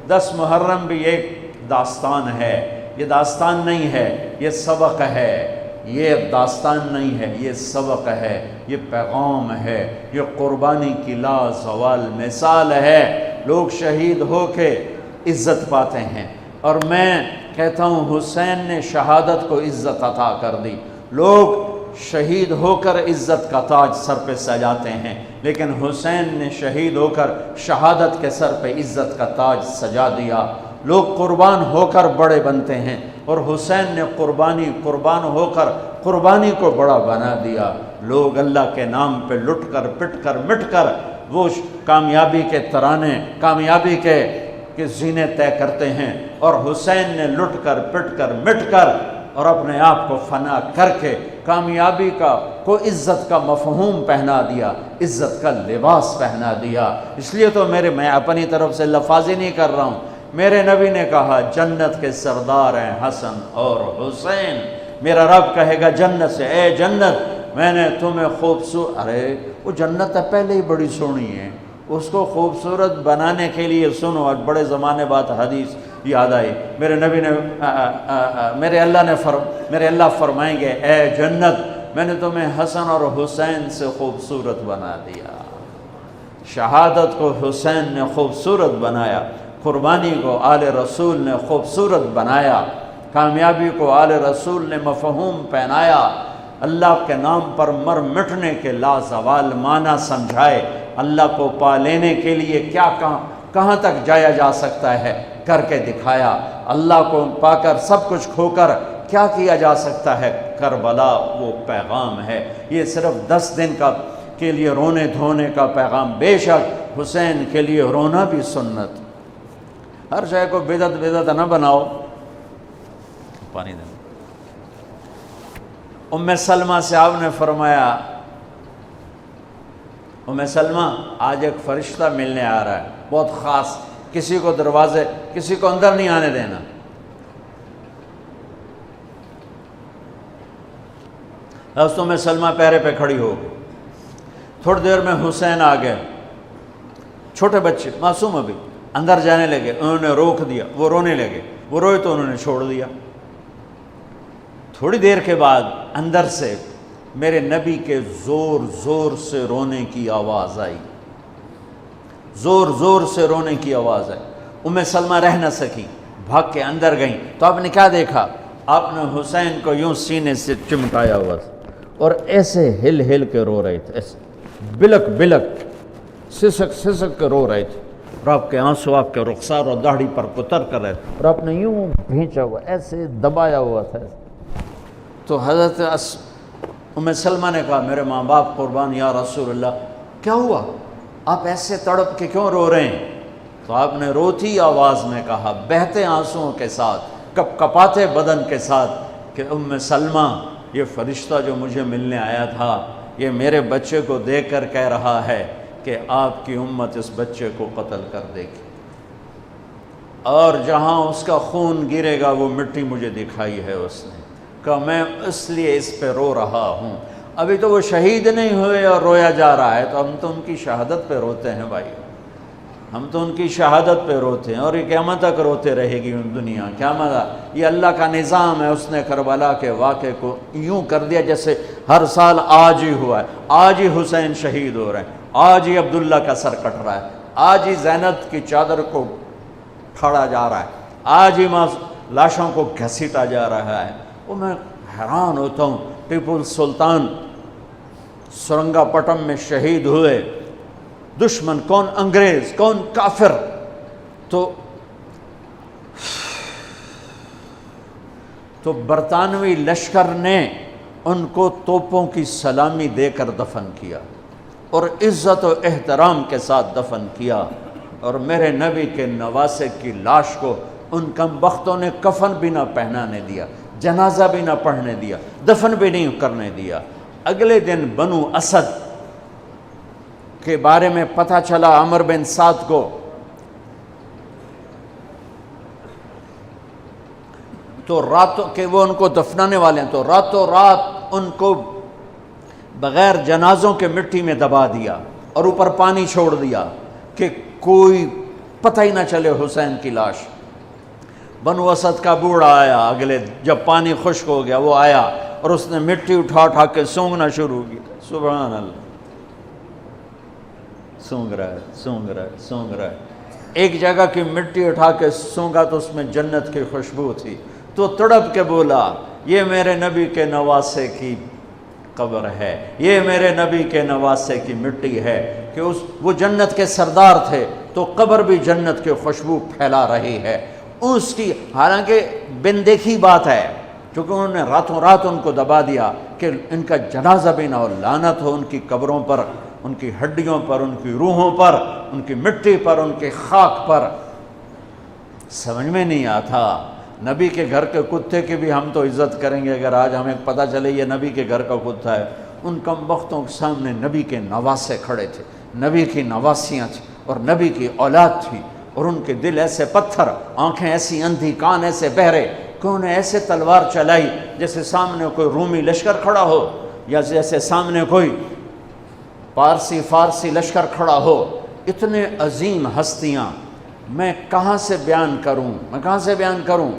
10 محرم بھی ایک داستان ہے، یہ داستان نہیں ہے، یہ سبق ہے، یہ داستان نہیں ہے، یہ سبق ہے، یہ پیغام ہے، یہ قربانی کی لازوال مثال ہے۔ لوگ شہید ہو کے عزت پاتے ہیں، اور میں کہتا ہوں حسین نے شہادت کو عزت عطا کر دی۔ لوگ شہید ہو کر عزت کا تاج سر پہ سجاتے ہیں، لیکن حسین نے شہید ہو کر شہادت کے سر پہ عزت کا تاج سجا دیا۔ لوگ قربان ہو کر بڑے بنتے ہیں، اور حسین نے قربان ہو کر قربانی کو بڑا بنا دیا۔ لوگ اللہ کے نام پہ لٹ کر پٹ کر مٹ کر وہ کامیابی کے ترانے، کامیابی کے زینے طے کرتے ہیں، اور حسین نے لٹ کر پٹ کر مٹ کر اور اپنے آپ کو فنا کر کے کامیابی کو عزت کا مفہوم پہنا دیا، عزت کا لباس پہنا دیا۔ اس لیے تو میں اپنی طرف سے لفاظی نہیں کر رہا ہوں، میرے نبی نے کہا جنت کے سردار ہیں حسن اور حسین۔ میرا رب کہے گا جنت سے، اے جنت میں نے تمہیں خوبصورت، ارے وہ جنت پہلے ہی بڑی سونی ہے، اس کو خوبصورت بنانے کے لیے سنو، آج بڑے زمانے بعد حدیث یاد آئی، میرے نبی نے میرے اللہ فرمائیں گے اے جنت میں نے تمہیں حسن اور حسین سے خوبصورت بنا دیا۔ شہادت کو حسین نے خوبصورت بنایا، قربانی کو آل رسول نے خوبصورت بنایا، کامیابی کو آل رسول نے مفہوم پہنایا، اللہ کے نام پر مر مٹنے کے لازوال معنی سمجھائے، اللہ کو پا لینے کے لیے کیا کہاں تک جایا جا سکتا ہے کر کے دکھایا، اللہ کو پا کر سب کچھ کھو کر کیا کیا جا سکتا ہے، کربلا وہ پیغام ہے۔ یہ صرف 10 دن کے لیے رونے دھونے کا پیغام، بے شک حسین کے لیے رونا بھی سنت۔ ہر شے کو بدعت نہ بناؤ۔ پانی دینا۔ ام سلمہ سے آپ نے فرمایا ام سلمہ آج ایک فرشتہ ملنے آ رہا ہے، بہت خاص، کسی کو اندر نہیں آنے دینا۔ حضرت ام سلمہ پیرے پہ کھڑی ہو گئی، تھوڑی دیر میں حسین آ گئے، چھوٹے بچے معصوم ابھی، اندر جانے لگے، انہوں نے روک دیا، وہ رونے لگے، وہ روئے تو انہوں نے چھوڑ دیا۔ تھوڑی دیر کے بعد اندر سے میرے نبی کے زور زور سے رونے کی آواز آئی، زور زور سے رونے کی آواز آئی۔ ام سلمہ رہ نہ سکی، بھاگ کے اندر گئیں، تو آپ نے کیا دیکھا؟ آپ نے حسین کو یوں سینے سے چمٹایا ہوا تھا اور ایسے ہل ہل کے رو رہے تھے، ایسے بلک بلک سسک سسک کے رو رہے تھے، اور آپ کے آنسو آپ کے رخسار اور داڑھی پر اتر کر رہے تھے، اور آپ نے یوں بھینچا ہوا، ایسے دبایا ہوا تھا۔ تو حضرت ام سلمہ نے کہا میرے ماں باپ قربان یا رسول اللہ، کیا ہوا؟ آپ ایسے تڑپ کے کیوں رو رہے ہیں؟ تو آپ نے روتی آواز میں کہا، بہتے آنسوؤں کے ساتھ، کپ کپاتے بدن کے ساتھ، کہ ام سلمہ یہ فرشتہ جو مجھے ملنے آیا تھا یہ میرے بچے کو دیکھ کر کہہ رہا ہے کہ آپ کی امت اس بچے کو قتل کر دے گی، اور جہاں اس کا خون گرے گا وہ مٹی مجھے دکھائی ہے اس نے، کہ میں اس لیے اس پہ رو رہا ہوں۔ ابھی تو وہ شہید نہیں ہوئے اور رویا جا رہا ہے، تو ہم تو ان کی شہادت پہ روتے ہیں بھائی، ہم تو ان کی شہادت پہ روتے ہیں، اور یہ قیامت تک روتے رہے گی دنیا، قیامت۔ یہ اللہ کا نظام ہے، اس نے کربلا کے واقعے کو یوں کر دیا جیسے ہر سال آج ہی ہوا ہے، آج ہی حسین شہید ہو رہے ہیں، آج ہی عبداللہ کا سر کٹ رہا ہے، آج ہی زینب کی چادر کو پھاڑا جا رہا ہے، آج ہی لاشوں کو گھسیٹا جا رہا ہے۔ وہ میں حیران ہوتا ہوں، ٹیپو سلطان سرنگا پٹم میں شہید ہوئے، دشمن کون انگریز کون کافر، تو برطانوی لشکر نے ان کو توپوں کی سلامی دے کر دفن کیا اور عزت و احترام کے ساتھ دفن کیا، اور میرے نبی کے نواسے کی لاش کو ان کم بختوں نے کفن بھی نہ پہنانے دیا، جنازہ بھی نہ پڑھنے دیا، دفن بھی نہیں کرنے دیا۔ اگلے دن بنو اسد کے بارے میں پتہ چلا عمر بن سعد کو، تو راتوں کہ وہ ان کو دفنانے والے ہیں، تو راتوں رات ان کو بغیر جنازوں کے مٹی میں دبا دیا اور اوپر پانی چھوڑ دیا کہ کوئی پتہ ہی نہ چلے حسین کی لاش۔ بنو اسد کا بوڑھا آیا، اگلے جب پانی خشک ہو گیا وہ آیا اور اس نے مٹی اٹھا اٹھا کے سونگنا شروع کی۔ سبحان اللہ، سونگ رہا ہے، سونگ رہا ہے، سونگ رہا ہے۔ ایک جگہ کی مٹی اٹھا کے سونگا تو اس میں جنت کی خوشبو تھی، تو تڑپ کے بولا یہ میرے نبی کے نواسے کی قبر ہے، یہ میرے نبی کے نواسے کی مٹی ہے، کہ وہ جنت کے سردار تھے تو قبر بھی جنت کی خوشبو پھیلا رہی ہے اس کی۔ حالانکہ بن دیکھی بات ہے، کیونکہ انہوں نے راتوں رات ان کو دبا دیا کہ ان کا جنازہ بھی نہ ہو، لعنت ہو ان کی قبروں پر، ان کی ہڈیوں پر، ان کی روحوں پر، ان کی مٹی پر، ان کی خاک پر۔ سمجھ میں نہیں آتا، نبی کے گھر کے کتے کی بھی ہم تو عزت کریں گے اگر آج ہمیں پتہ چلے یہ نبی کے گھر کا کتا ہے۔ ان کم بختوں کے سامنے نبی کے نواسے کھڑے تھے، نبی کی نواسیاں تھیں اور نبی کی اولاد تھی، اور ان کے دل ایسے پتھر، آنکھیں ایسی اندھی، کان ایسے بہرے کہ انہیں ایسے تلوار چلائی جیسے سامنے کوئی رومی لشکر کھڑا ہو، یا جیسے سامنے کوئی فارسی لشکر کھڑا ہو۔ اتنے عظیم ہستیاں، میں کہاں سے بیان کروں،